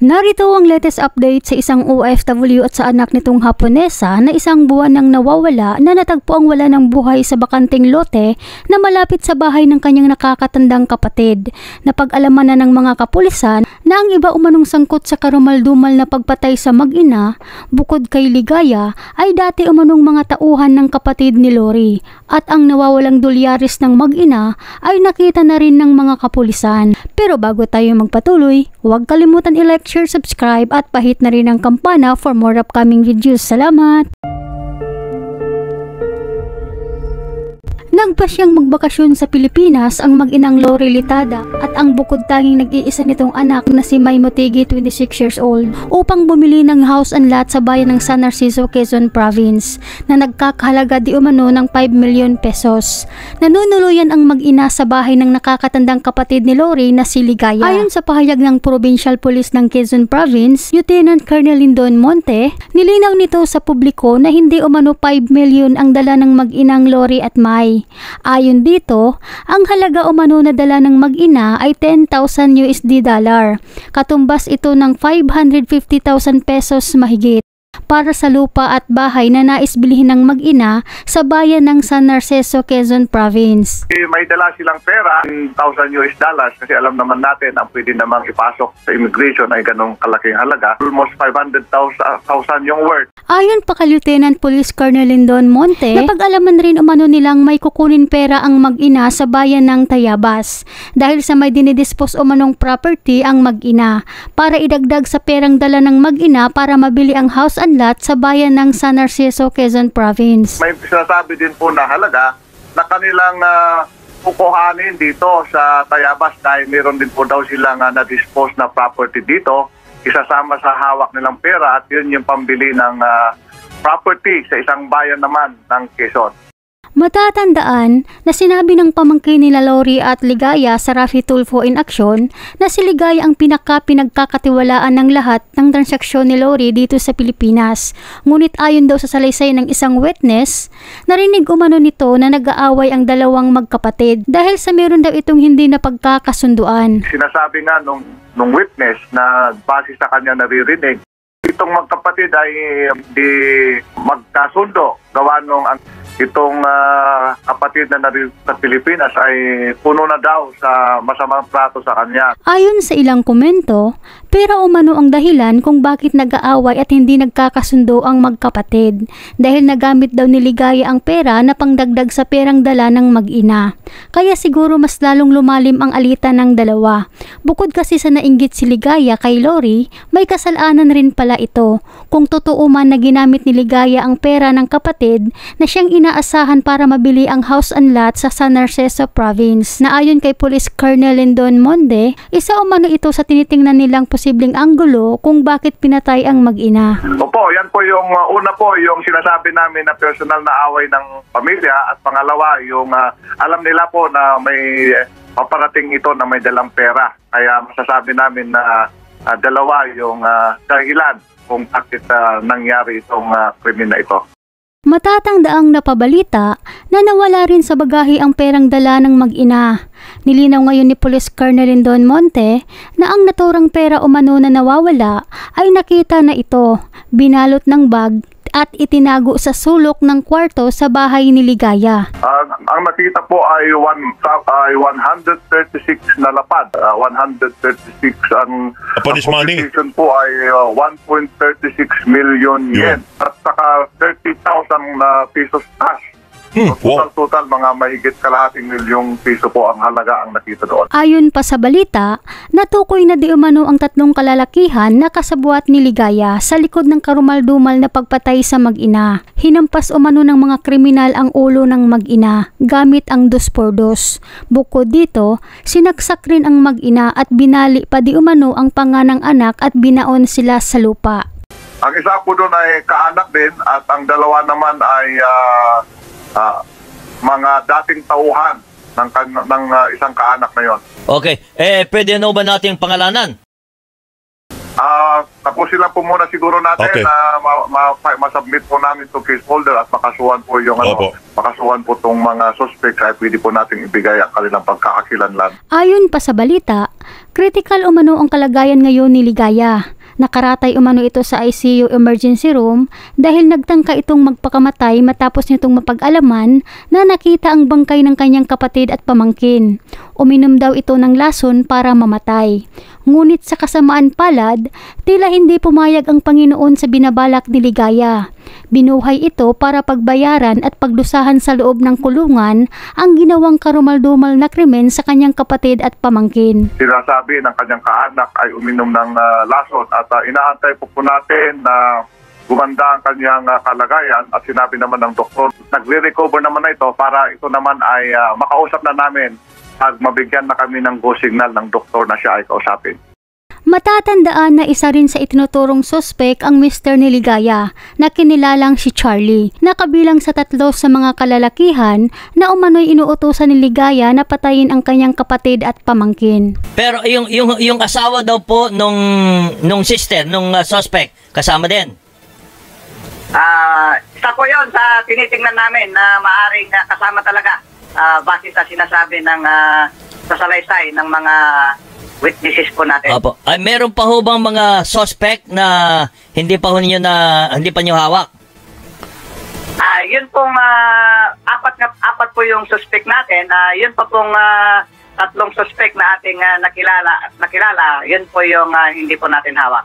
Narito ang latest update sa isang OFW at sa anak nitong Haponesa na isang buwan nang nawawala na natagpo ang wala ng buhay sa bakanting lote na malapit sa bahay ng kanyang nakakatandang kapatid. Napag-alaman na ng mga kapulisan na ang iba umanong sangkot sa karumal-dumal na pagpatay sa mag-ina, bukod kay Ligaya, ay dati umanong mga tauhan ng kapatid ni Lori. At ang nawawalang dolyares ng mag-ina ay nakita na rin ng mga kapulisan. Pero bago tayo magpatuloy, huwag kalimutan i-like, share, subscribe at pahit na rin ang kampana for more upcoming videos. Salamat! Nagpasyang magbakasyon sa Pilipinas ang mag-inang Lori Litada at ang bukod tanging nag-iisa nitong anak na si May Motegi, 26 years old, upang bumili ng house and lot sa bayan ng San Narciso, Quezon Province na nagkakahalaga di umano ng 5 million pesos. Nanunuluyan ang mag-ina sa bahay ng nakakatandang kapatid ni Lori na si Ligaya. Ayon sa pahayag ng Provincial Police ng Quezon Province, Lieutenant Colonel Lindon Monte, nilinaw nito sa publiko na hindi umano 5 million ang dala ng mag-inang Lori at May. Ayon dito, ang halaga umano na dala ng mag-ina ay 10,000 USD dollar. Katumbas ito ng 550,000 pesos mahigit para sa lupa at bahay na nais bilhin ng mag-ina sa bayan ng San Narciso, Quezon Province. May dala silang pera, 1,000 US dollars, kasi alam naman natin ang pwede namang ipasok sa immigration ay ganong kalaking halaga. Almost 500,000 yung worth. Ayon pa kay Lieutenant Police Colonel Lindon Monte, napag-alaman rin umano nilang may kukunin pera ang mag-ina sa bayan ng Tayabas dahil sa may dinidispose umanong property ang mag-ina para idagdag sa perang dala ng mag-ina para mabili ang house and lot sa bayan ng San Narciso, Quezon Province. May sinasabi din po na halaga na kanilang kukuhanin dito sa Tayabas dahil meron din po daw silang na-dispose na property dito, isasama sa hawak nilang pera at yun yung pambili ng property sa isang bayan naman ng Quezon. Matatandaan na sinabi ng pamangkin nila Lori at Ligaya sa Rafi Tulfo in Action na si Ligaya ang pinagkakatiwalaan ng lahat ng transaksyon ni Lori dito sa Pilipinas. Ngunit ayon daw sa salaysay ng isang witness, narinig umano nito na nag-aaway ang dalawang magkapatid dahil sa meron daw itong hindi na pagkakasunduan. Sinasabi nga nung witness na base sa kanya naririnig, itong magkapatid ay hindi magkasundo gawa nung itong kapatid na narito sa Pilipinas ay puno na daw sa masamang trato sa kanya. Ayon sa ilang komento, pero umano ang dahilan kung bakit nag-aaway at hindi nagkakasundo ang magkapatid dahil nagamit daw ni Ligaya ang pera na pangdagdag sa perang dala ng mag-ina. Kaya siguro mas lalong lumalim ang alitan ng dalawa. Bukod kasi sa nainggit si Ligaya kay Lori, may kasalanan rin pala ito. Kung totoo man na ginamit ni Ligaya ang pera ng kapatid na siyang inaasahan para mabili ang house and lot sa San Narciso Province na ayon kay Police Colonel Lindon Monte, isa umano ito sa tinitingnan nilang posibleng anggulo kung bakit pinatay ang mag-ina. Opo, yan po yung una po yung sinasabi namin na personal na away ng pamilya at pangalawa yung alam nila po na may paparating ito na may dalang pera. Kaya masasabi namin na dalawa yung dahilan kung bakit nangyari itong krimen na ito. Matatangdaang napabalita na nawala rin sa bagahe ang perang dala ng mag-ina. Nilinaw ngayon ni Police Colonel Lindon Monte na ang naturang pera umano na nawawala ay nakita na ito, binalot ng bag at itinago sa sulok ng kwarto sa bahay ni Ligaya. Ang nakita po ay 136 na lapad. 136 ang position po ay 1.36 million yen at saka 30,000 na pesos cash. Total mga mahigit kalahating milyong piso po ang halaga ang nakita doon. Ayon pa sa balita, natukoy na di umano ang tatlong kalalakihan na kasabuat ni Ligaya sa likod ng karumal-dumal na pagpatay sa mag-ina. Hinampas umano ng mga kriminal ang ulo ng mag-ina gamit ang 2x2. Bukod dito, sinaksak rin ang mag-ina at binali pa di umano ang panganang anak at binaon sila sa lupa. Ang isa po doon ay kaanak din at ang dalawa naman ay mga dating tauhan ng isang kaanak na yon. Okay. Pwede na ba nating pangalanan? Tapusin lang po muna siguro natin na masubmit po namin to case holder at makasuhan po yung makasuhan po tong mga suspect ay pwede po nating ibigay ang kanilang pagkakakilanlan. Ayon pa sa balita, critical umano ang kalagayan ngayon ni Ligaya. Nakaratay umano ito sa ICU emergency room dahil nagtangka itong magpakamatay matapos nitong mapag-alaman na nakita ang bangkay ng kanyang kapatid at pamangkin. Uminom daw ito ng lason para mamatay. Ngunit sa kasamaan palad, tila hindi pumayag ang Panginoon sa binabalak ni Ligaya. Binuhay ito para pagbayaran at pagdusahan sa loob ng kulungan ang ginawang karumal-dumal na krimen sa kanyang kapatid at pamangkin. Sinasabi ng kanyang kaanak ay uminom ng lason at inaantay po natin na gumanda ang kanyang kalagayan at sinabi naman ng doktor, nagre-recover naman na ito para ito naman ay makausap na namin pag mabigyan na kami ng go signal ng doktor na siya ay kausapin. Matatandaan na isa rin sa itinuturong sospek ang Mr. ni Ligaya na kinilalang si Charlie, na kabilang sa 3 sa mga kalalakihan na umano'y inuutusan ni Ligaya na patayin ang kanyang kapatid at pamangkin. Pero yung asawa daw po nung sister, nung suspect, kasama din? Isa po yun sa tinitingnan namin na maaaring kasama talaga base sa sinasabi ng sasalaysay ng mga witnesses po natin. Opo. Ay, meron pa ho bang mga suspect na hindi pa nyo hawak? Yun pong apat po yung suspect natin. Yun pa pong 3 suspect na ating nakilala. Yun po yung hindi po natin hawak.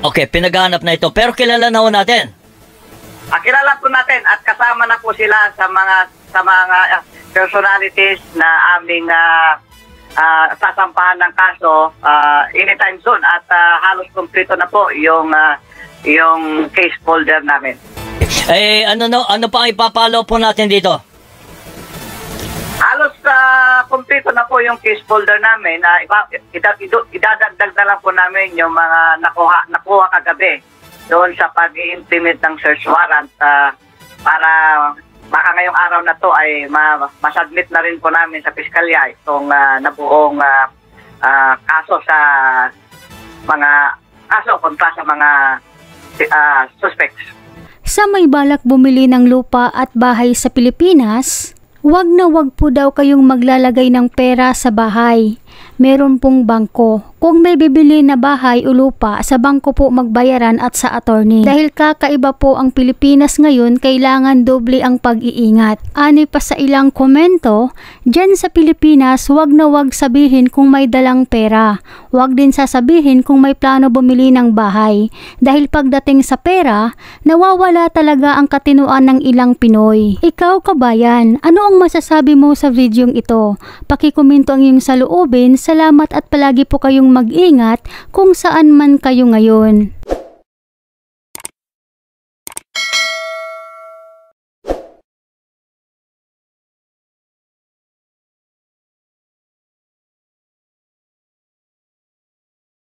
Okay, pinaghahanap na ito. Pero kilala na ho natin? Kilala po natin at kasama na po sila sa mga personalities na aming sasampahan ng kaso anytime soon at halos kompleto na po yung case folder namin. Ano pa ang ipapalo po natin dito? Halos kompleto na po yung case folder namin. Idadagdag na lang po namin yung mga nakuha kagabi doon sa pag-i-implement ng search warrant para baka ngayong araw na to ay masubmit na rin po namin sa piskalya itong nabuong kaso sa kontra sa mga suspects. Sa may balak bumili ng lupa at bahay sa Pilipinas, wag na wag po daw kayong maglalagay ng pera sa bahay. Meron pong bangko. Kung may bibili na bahay o lupa, sa bangko po magbayaran at sa attorney. Dahil kakaiba po ang Pilipinas ngayon, kailangan doble ang pag-iingat. Ani pa sa ilang komento, dyan sa Pilipinas, wag na wag sabihin kung may dalang pera. Wag din sasabihin kung may plano bumili ng bahay. Dahil pagdating sa pera, nawawala talaga ang katinuan ng ilang Pinoy. Ikaw kabayan, ano ang masasabi mo sa videong ito? Pakikomento ang iyong saloobin. Salamat at palagi po kayong mag-ingat kung saan man kayo ngayon.